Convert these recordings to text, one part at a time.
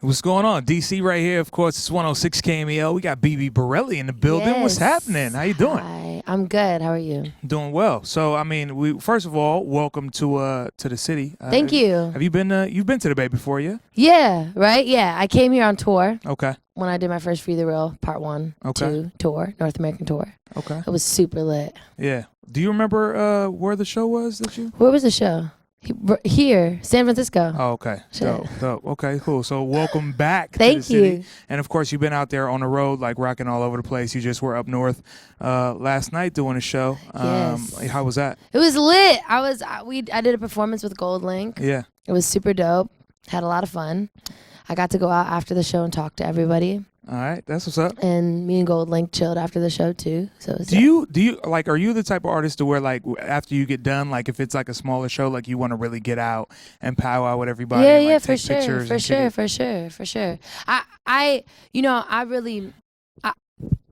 What's going on? DC right here. Of course, it's 106 KMEL. We got Bibi Bourelly in the building. Yes. What's happening? How you doing? Hi, I'm good. How are you? Doing well. So, I mean, we first of all, welcome to the city. Thank you. Have you been? You've been to the Bay before, yeah? Yeah, right? Yeah, I came here on tour Okay. when I did my first Free the Real Part 1, Okay. 2 tour, North American tour. Okay. It was super lit. Yeah. Do you remember where the show was that you? Where was the show? Here, San Francisco. Oh, okay. Shit. Dope. Okay, cool. So welcome back to Thank the city. you. And of course, you've been out there on the road, like rocking all over the place. You just were up north last night doing a show. Yes. How was that? It was lit. I did a performance with Goldlink. Yeah. It was super dope. Had a lot of fun. I got to go out after the show and talk to everybody. All right, that's what's up. And me and Goldlink chilled after the show too. So it was Do you like? Are you the type of artist to where like after you get done, like if it's like a smaller show, like you want to really get out and powwow with everybody? Yeah, and, like, yeah, take pictures for sure.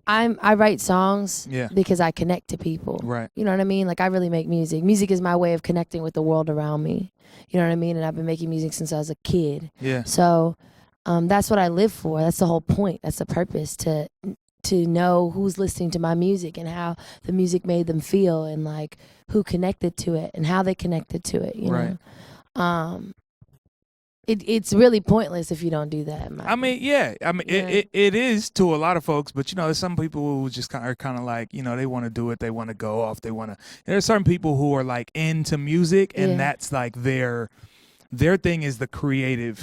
I write songs because I connect to people. Right. You know what I mean? Like I really make music. Music is my way of connecting with the world around me. You know what I mean? And I've been making music since I was a kid. Yeah. So that's what I live for. That's the whole point. That's the purpose, to know who's listening to my music and how the music made them feel and like who connected to it and how they connected to it, you know? It's really pointless if you don't do that. It is to a lot of folks, but you know, there's some people who just are kind of like, you know, they want to do it, they want to go off, there's certain people who are like into music and that's like their thing is the creative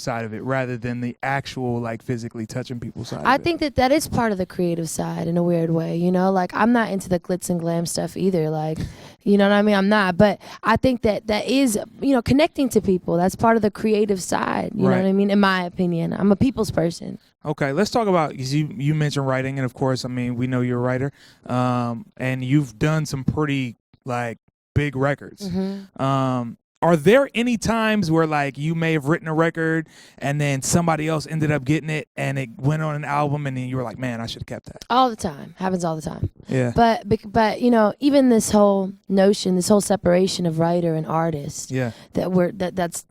side of it rather than the actual like physically touching people's side. I think that is part of the creative side in a weird way, you know, like I'm not into the glitz and glam stuff either, like, you know what I mean? I'm not, but I think that is, you know, connecting to people. That's part of the creative side, you know what I mean? In my opinion, I'm a people's person. Okay, let's talk about, you mentioned writing, and of course, I mean, we know you're a writer, and you've done some pretty like big records. Mm-hmm. Are there any times where like you may have written a record and then somebody else ended up getting it and it went on an album and then you were like, man, I should have kept that? All the time. Happens all the time. Yeah. But you know, even this whole notion, this whole separation of writer and artist. Yeah. That's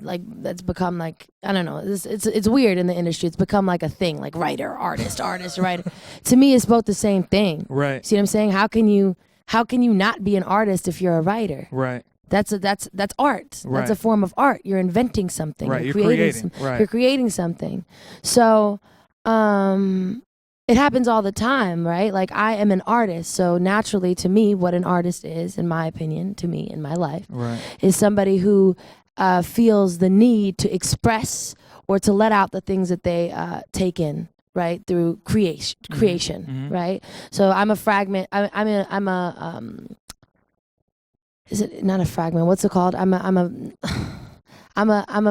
become like, I don't know. It's weird in the industry. It's become like a thing, like writer, artist, writer. To me, it's both the same thing. Right. See what I'm saying? How can you not be an artist if you're a writer? Right. That's art. Right. That's a form of art. You're inventing something. Right. You're creating. You're creating something. So it happens all the time, right? Like I am an artist. So naturally to me, what an artist is, in my opinion, to me in my life, is somebody who feels the need to express or to let out the things that they take in, right? Through creation, Mm-hmm. right? So I'm a fragment. Is it not a fragment? What's it called? I'm a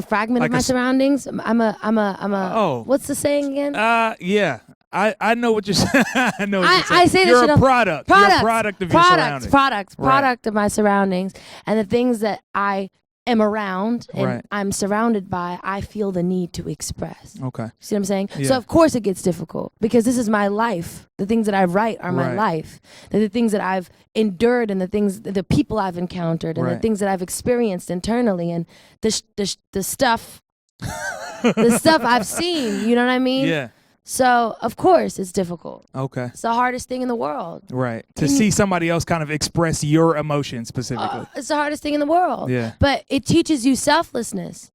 fragment like of my surroundings. Oh. What's the saying again? Yeah. I know what you're saying. I know what you're saying. I say you're this a product. You're a product of your surroundings. Product of my surroundings, and the things that I am around and I'm surrounded by, I feel the need to express. Okay. See what I'm saying? Yeah. So of course it gets difficult because this is my life. The things that I write are my life. They're the things that I've endured and the people I've encountered and the things that I've experienced internally and the stuff the stuff I've seen, you know what I mean? Yeah. So, of course, it's difficult. Okay. It's the hardest thing in the world. Right. To see somebody else kind of express your emotions specifically. It's the hardest thing in the world. Yeah. But it teaches you selflessness.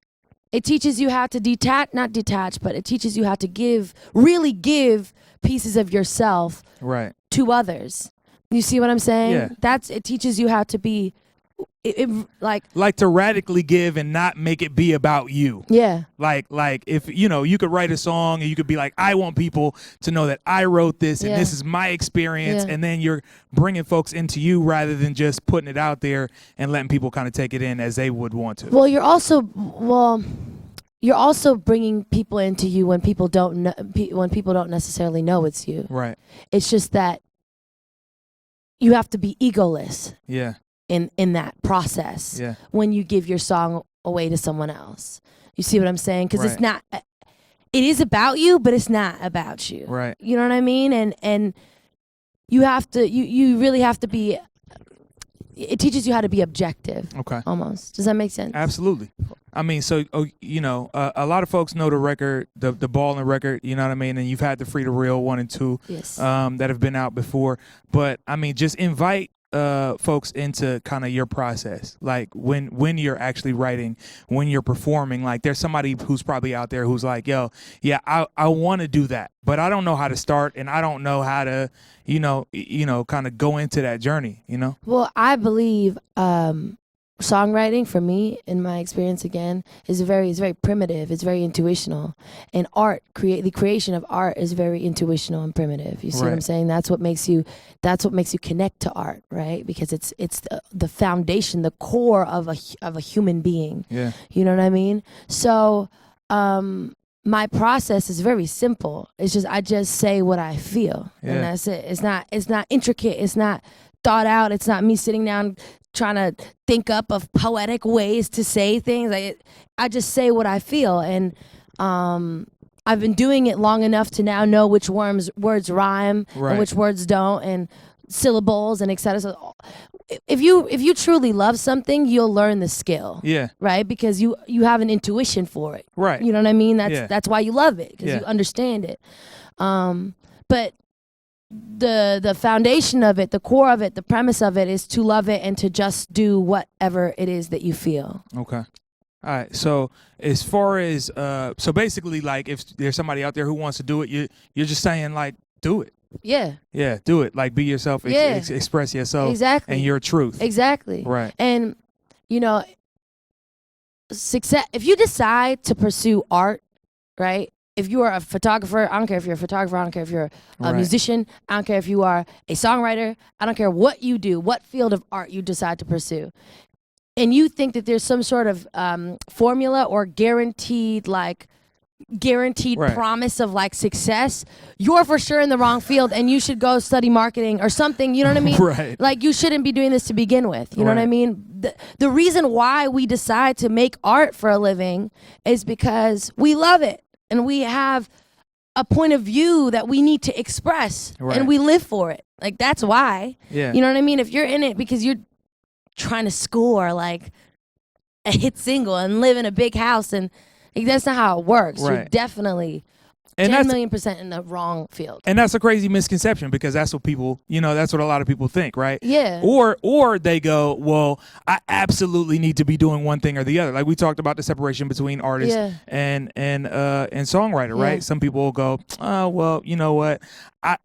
It teaches you how to not detach, but it teaches you how to really give pieces of yourself to others. You see what I'm saying? Yeah. It teaches you how to be like to radically give and not make it be about you. Yeah. Like if you could write a song and you could be like, I want people to know that I wrote this and this is my experience, and then you're bringing folks into you rather than just putting it out there and letting people kind of take it in as they would want to. Well, you're also bringing people into you when people don't necessarily know it's you. Right. It's just that you have to be egoless. Yeah. In that process, when you give your song away to someone else. You see what I'm saying? Because it's not, it is about you, but it's not about you. Right. You know what I mean? And you have to, you really have to be it teaches you how to be objective. Okay. Almost. Does that make sense? Absolutely. I mean, so a lot of folks know the record, the Ballin' record. You know what I mean, and you've had the Free the Real 1 and 2, Yes. that have been out before. But I mean, just invite folks into kind of your process, like when you're actually writing, when you're performing. Like, there's somebody who's probably out there who's like, yo, yeah, I want to do that, but I don't know how to start, and I don't know how to kind of go into that journey. Well, I believe songwriting, for me, in my experience, again, is very primitive. It's very intuitional, and the creation of art is very intuitional and primitive. You see what I'm saying? That's what makes you connect to art, right? Because it's the foundation, the core of a human being. Yeah. You know what I mean? So my process is very simple. It's just I just say what I feel, and that's it. It's not intricate. It's not thought out. It's not me sitting down trying to think up of poetic ways to say things. I just say what I feel, and I've been doing it long enough to now know which words rhyme and which words don't, and syllables and etc. So if you truly love something, you'll learn the skill. Yeah. Right? Because you have an intuition for it. Right. You know what I mean? That's why you love it, because you understand it. But the foundation of it, the core of it, the premise of it is to love it and to just do whatever it is that you feel. Okay. All right. So as far as so basically, like, if there's somebody out there who wants to do it, you're just saying, like, do it. Yeah. Yeah, do it. Like, be yourself, express yourself. Exactly. And your truth. Exactly. Right. And success, if you decide to pursue art, right? If you are a photographer, I don't care if you're a photographer, I don't care if you're a musician, I don't care if you are a songwriter, I don't care what you do, what field of art you decide to pursue. And you think that there's some sort of formula or guaranteed promise of like success, you're for sure in the wrong field, and you should go study marketing or something. You know what I mean? Right. Like, you shouldn't be doing this to begin with. You know what I mean? The reason why we decide to make art for a living is because we love it, and we have a point of view that we need to express, and we live for it. Like, that's why. Yeah. You know what I mean? If you're in it because you're trying to score like a hit single and live in a big house, and like, that's not how it works. You're definitely 10 million% in the wrong field. And that's a crazy misconception, because that's what people, that's what a lot of people think, right? Yeah. Or they go, well, I absolutely need to be doing one thing or the other. Like, we talked about the separation between artist and songwriter, right? Some people will go, oh, well, you know what?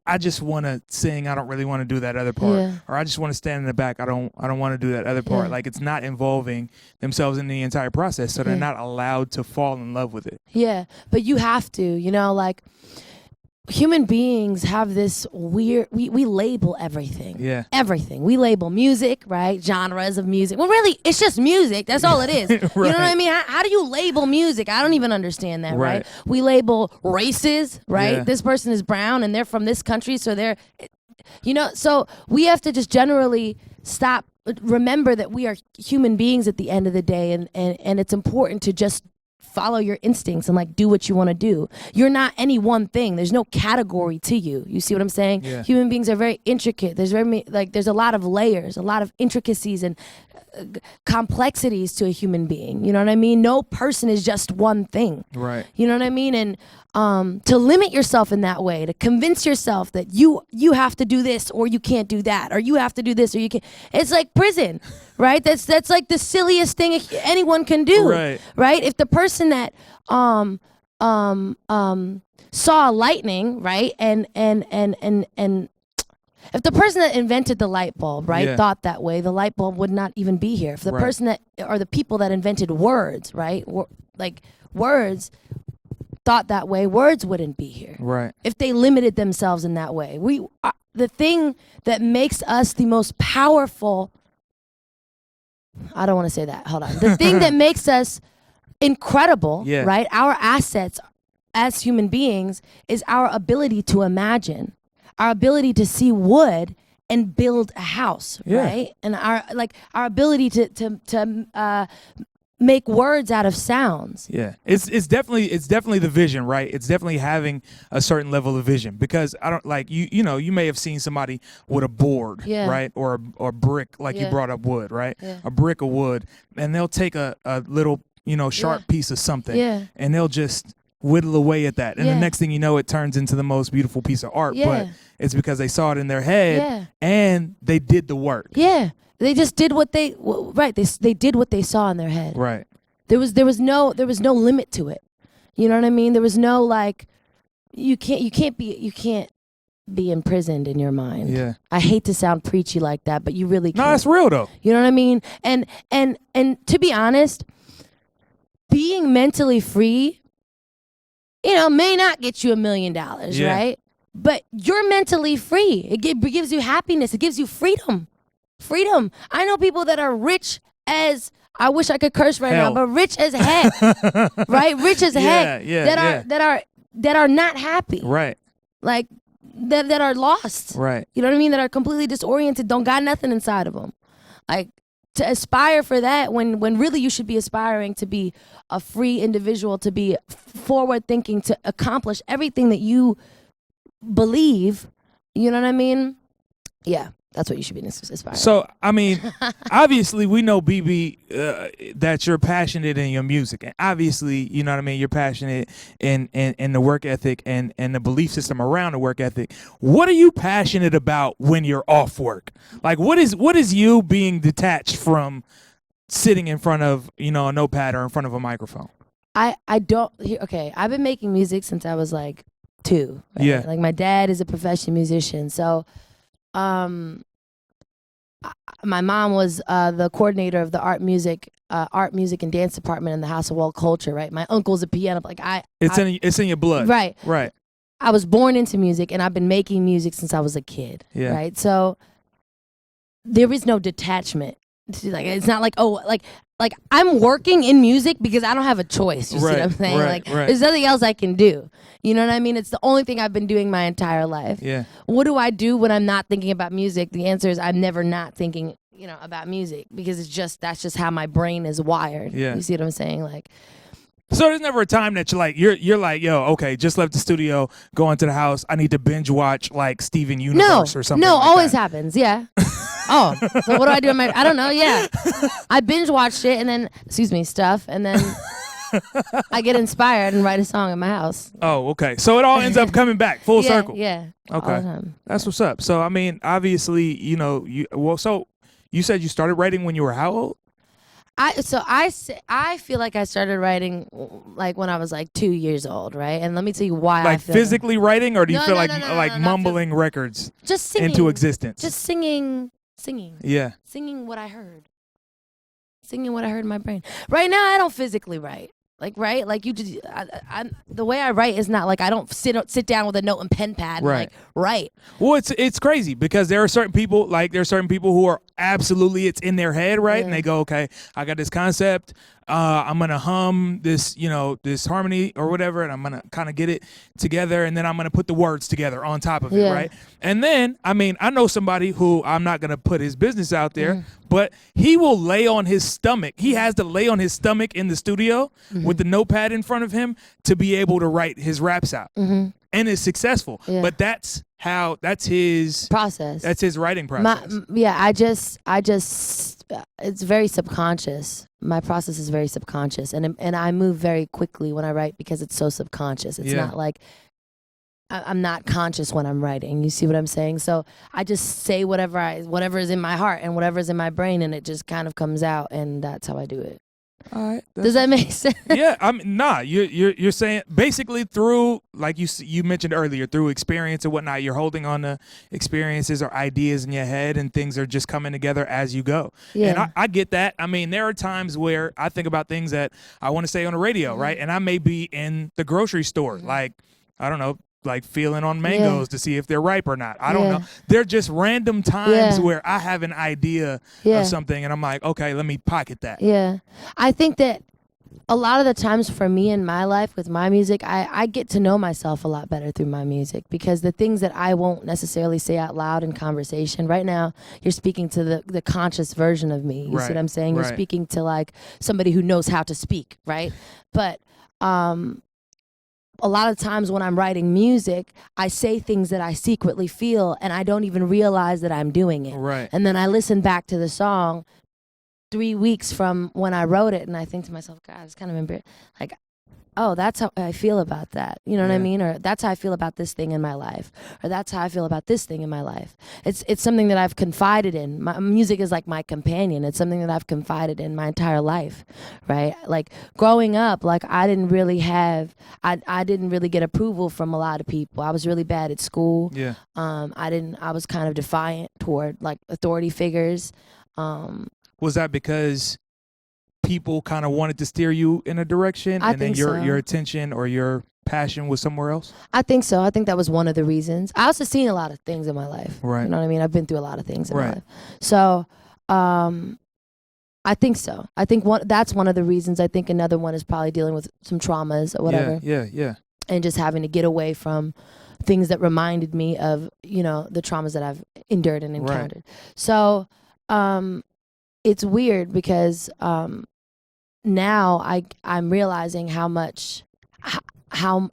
I just want to sing. I don't really want to do that other part. Yeah. Or I just want to stand in the back. I don't want to do that other part. Like, it's not involving themselves in the entire process, so they're not allowed to fall in love with it. Yeah, but you have to, like, human beings have this weird, we label everything. Yeah. Everything. We label music, right? Genres of music. Well, really, it's just music. That's all it is. You know what I mean? How do you label music? I don't even understand that, right? We label races, right? This person is brown and they're from this country, so they're, so we have to just generally remember that we are human beings at the end of the day, and it's important to just follow your instincts and like do what you want to do. You're not any one thing. There's no category to you. You see what I'm saying? Yeah. Human beings are very intricate. There's a lot of layers, a lot of intricacies and complexities to a human being. You know what I mean? No person is just one thing. Right. You know what I mean? And to limit yourself in that way, to convince yourself that you have to do this or you can't do that, or you have to do this or you can't. It's like prison, right? That's like the silliest thing anyone can do. Right? If the person that saw lightning, right, and if the person that invented the light bulb, right, thought that way, the light bulb would not even be here. If the person that, or the people that invented words, right, like words, thought that way, words wouldn't be here. Right. If they limited themselves in that way. The thing that makes us the most powerful, I don't want to say that, hold on. The thing that makes us incredible, right, our assets as human beings is our ability to imagine. Our ability to see wood and build a house, right? And our ability to make words out of sounds. Yeah, it's definitely the vision, right? It's definitely having a certain level of vision, because I don't like you know, you may have seen somebody with a board, right, or brick, like you brought up wood, right, a brick of wood, and they'll take a little, you know, sharp piece of something, and they'll just whittle away at that, and the next thing you know, it turns into the most beautiful piece of art. But it's because they saw it in their head and they did the work. They just did what they they did what they saw in their head. Right. There was no limit to it. You know what I mean? There was no like you can't be imprisoned in your mind. Yeah. I hate to sound preachy like that, but you really can't. No, that's real though. You know what I mean? And to be honest, being mentally free, you know, may not get you $1 million, right? But you're mentally free. It gives you happiness. It gives you freedom. Freedom. I know people that are rich as, I wish I could curse right now, but rich as heck, right? Rich as heck. That are not happy. Right. Like that are lost. Right. You know what I mean? That are completely disoriented, don't got nothing inside of them. Like to aspire for that when really you should be aspiring to be a free individual, to be forward thinking, to accomplish everything that you believe. You know what I mean? Yeah. That's what you should be aspiring. So, I mean, obviously, we know, Bibi, that you're passionate in your music. And obviously, you know what I mean, you're passionate in the work ethic and the belief system around the work ethic. What are you passionate about when you're off work? Like, what is you being detached from sitting in front of, you know, a notepad or in front of a microphone? I don't, okay, I've been making music since I was like 2. Right? Yeah. Like, my dad is a professional musician, so... my mom was the coordinator of the art, music, and dance department in the House of World Culture. Right, my uncle's a piano. Like it's in your blood. Right, right. I was born into music, and I've been making music since I was a kid. Yeah. Right, so there is no detachment. Like it's not like like I'm working in music because I don't have a choice. You see what I'm saying? Like there's nothing else I can do. You know what I mean? It's the only thing I've been doing my entire life. Yeah. What do I do when I'm not thinking about music? The answer is I'm never not thinking, you know, about music, because that's just how my brain is wired. Yeah. You see what I'm saying? Like, so there's never a time that you're like, yo, okay, just left the studio, go into the house, I need to binge watch like Steven Universe or something. No, like always that. happens. Yeah. Oh, so what do I do? I don't know. Yeah. I binge watched it and then, stuff. And then I get inspired and write a song in my house. Oh, okay. So it all ends up coming back full circle. Yeah. Okay. That's what's up. So, I mean, obviously, you know, so you said you started writing when you were how old? I feel like I started writing like when I was like 2 years old, right? And let me tell you why. Like I feel physically writing, or do you feel like no, mumbling records just singing into existence? Just singing. Yeah. Singing what I heard. Singing what I heard in my brain. Right now, I don't physically write. Like you just, the way I write is not like I don't sit down with a note and pen pad and like write. Well, it's crazy because there are certain people who are absolutely, it's in their head, right? And they go, okay, I got this concept. I'm gonna hum this, you know, this harmony or whatever, and I'm gonna kind of get it together, and then I'm gonna put the words together on top of it, right? And then, I mean, I know somebody who, I'm not gonna put his business out there, but he will lay on his stomach. He has to lay on his stomach in the studio with the notepad in front of him to be able to write his raps out, and it's successful. But that's his process. That's his writing process. I just, it's very subconscious. My process is very subconscious, and I move very quickly when I write because it's so subconscious. It's not like I'm not conscious when I'm writing. You see what I'm saying? So I just say whatever is in my heart and whatever is in my brain, and it just kind of comes out, and that's how I do it. All right. Does that make sense? Yeah, you're saying basically through, like you mentioned earlier, through experience and whatnot, you're holding on to experiences or ideas in your head, and things are just coming together as you go. Yeah. And I get that. I mean, there are times where I think about things that I want to say on the radio, right? And I may be in the grocery store, like, I don't know, like feeling on mangoes to see if they're ripe or not. I don't know. They're just random times where I have an idea of something, and I'm like, okay, let me pocket that. Yeah. I think that A lot of the times for me in my life with my music, I get to know myself a lot better through my music, because the things that I won't necessarily say out loud in conversation, right now you're speaking to the conscious version of me. You see what I'm saying? You're speaking to like somebody who knows how to speak, right? But a lot of times when I'm writing music, I say things that I secretly feel and I don't even realize that I'm doing it. Right. And then I listen back to the song 3 weeks from when I wrote it, and I think to myself, God, it's kind of like, oh, that's how I feel about that. You know what I mean? Or that's how I feel about this thing in my life. Or that's how I feel about this thing in my life. It's something that I've confided in. My music is like my companion. It's something that I've confided in my entire life, right? Like growing up, like I didn't really get approval from a lot of people. I was really bad at school. Yeah. I was kind of defiant toward like authority figures. Was that because people kind of wanted to steer you in a direction, and then your attention or your passion was somewhere else? I think so. I think that was one of the reasons. I also seen a lot of things in my life. Right. You know what I mean? I've been through a lot of things in my life. So, I think so. I think that's one of the reasons. I think another one is probably dealing with some traumas or whatever. Yeah. And just having to get away from things that reminded me of, you know, the traumas that I've endured and encountered. Right. So, it's weird because now I'm realizing how much of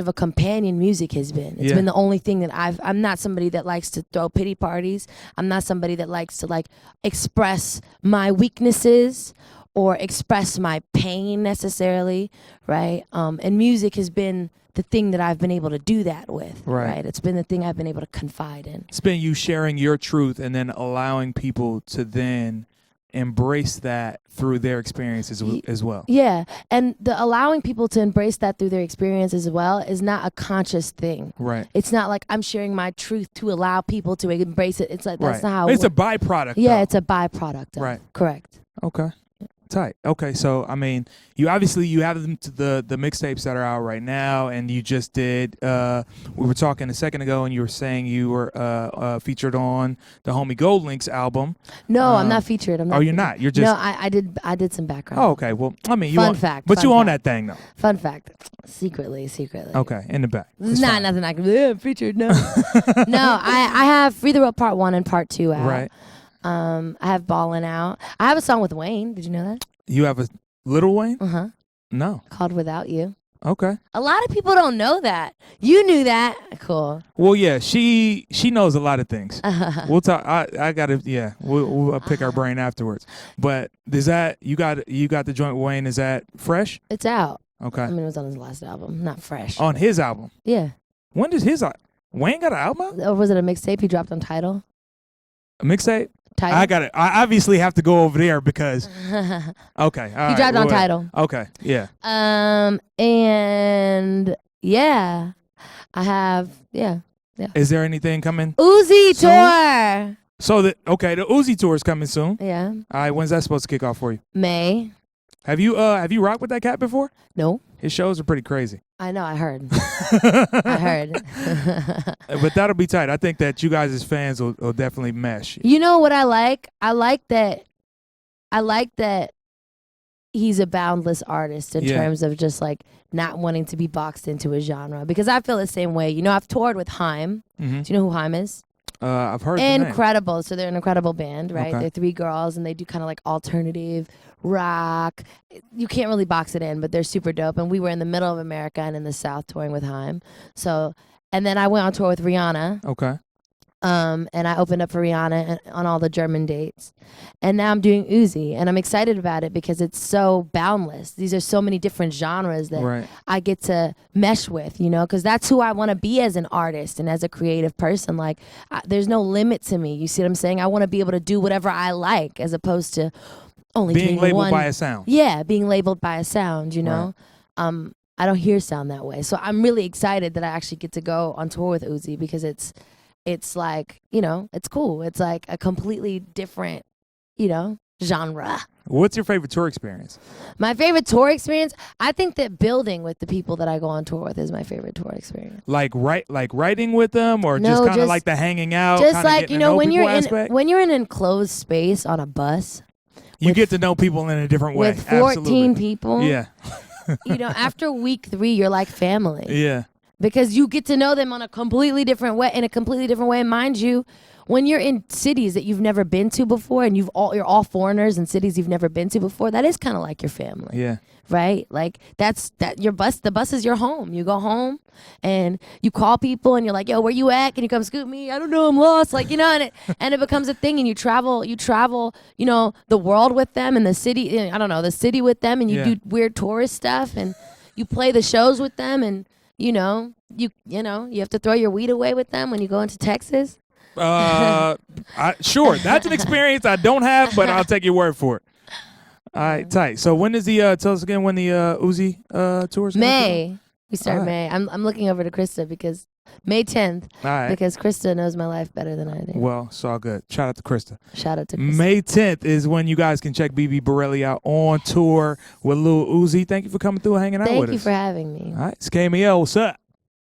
a companion music has been. It's been the only thing that I'm not somebody that likes to throw pity parties. I'm not somebody that likes to like express my weaknesses or express my pain necessarily, right? And music has been the thing that I've been able to do that with, right? It's been the thing I've been able to confide in. It's been you sharing your truth and then allowing people to then embrace that through their experiences as well. Yeah, and the allowing people to embrace that through their experience as well is not a conscious thing. Right. It's not like I'm sharing my truth to allow people to embrace it. It's like that's not how it's a byproduct. Yeah, though. It's a byproduct. Right. Correct. Okay. Tight. Okay, so I mean, you have them to the mixtapes that are out right now, and you just did. We were talking a second ago, and you were saying you were featured on the homie Goldlink's album. No, I'm not featured. You're not. You're just. No, I did some background. Oh, okay. Well, I mean, fun fact. But you own that thing though. Fun fact. Secretly. Okay, in the back. It's not nothing I can featured. No. No, I have Free the World Part 1 and Part 2 out. Right. I have Ballin' Out. I have a song with Wayne. Did you know that? You have a Lil Wayne? Uh-huh. No. Called Without You. Okay. A lot of people don't know that. You knew that. Cool. Well, yeah, she knows a lot of things. We'll talk. I gotta. Yeah, we'll pick our brain afterwards. But is that you got the joint with Wayne? Is that fresh? It's out. Okay. I mean, it was on his last album, not fresh. On his album. Yeah. When does Wayne got an album out? Or was it a mixtape he dropped on Tidal? A mixtape? Tidal? I got it. I obviously have to go over there because. Okay. He dropped on Tidal. Okay. Yeah. And yeah, I have. Yeah. Is there anything coming? Uzi tour. So the Uzi tour is coming soon. Yeah. All right. When's that supposed to kick off for you? May. Have you rocked with that cat before? No. His shows are pretty crazy. I know. I heard. I heard. But that'll be tight. I think that you guys as fans will definitely mesh. You know what I like? I like that he's a boundless artist in terms of just like not wanting to be boxed into a genre. Because I feel the same way. You know, I've toured with Haim. Mm-hmm. Do you know who Haim is? I've heard Incredible. So they're an incredible band, right? Okay. They're 3 girls and they do kind of like alternative rock. You can't really box it in, but they're super dope. And we were in the middle of America and in the South touring with Haim. So, and then I went on tour with Rihanna. Okay. And I opened up for Rihanna on all the German dates. And now I'm doing Uzi, and I'm excited about it because it's so boundless. These are so many different genres that I get to mesh with, you know, because that's who I want to be as an artist and as a creative person. Like, there's no limit to me. You see what I'm saying? I want to be able to do whatever I like as opposed to only being labeled by a sound. Yeah, being labeled by a sound, you know. Right. I don't hear sound that way. So I'm really excited that I actually get to go on tour with Uzi because it's like, you know, it's cool. It's like a completely different, you know, genre. What's your favorite tour experience? My favorite tour experience? I think that building with the people that I go on tour with is my favorite tour experience. Like writing with them, or just kind of like the hanging out? Just like, you know, when you're in an enclosed space on a bus, You get to know people in a different way. With 14 Absolutely. people. Yeah. After week 3, you're like family. Yeah. Because you get to know them in a completely different way. And mind you, when you're in cities that you've never been to before, and you're all foreigners in cities you've never been to before, that is kind of like your family. Yeah. Right? Like the bus is your home. You go home and you call people and you're like, yo, where you at? Can you come scoop me? I don't know, I'm lost. Like, and it becomes a thing, and you travel, the world with them, and the city, the city with them, and you do weird tourist stuff, and you play the shows with them, and you have to throw your weed away with them when you go into Texas. Sure. That's an experience I don't have, but I'll take your word for it. All right, tight. So when is the tell us again when the Uzi tours? May. We start May. I'm looking over to Krista because May 10th. All right. Because Krista knows my life better than I do. Well, it's all good. Shout out to Krista. May 10th is when you guys can check Bibi Bourelly out on tour with Lil Uzi. Thank you for coming through and hanging out with us. Thank you for having me. All right, it's KMEL. What's up?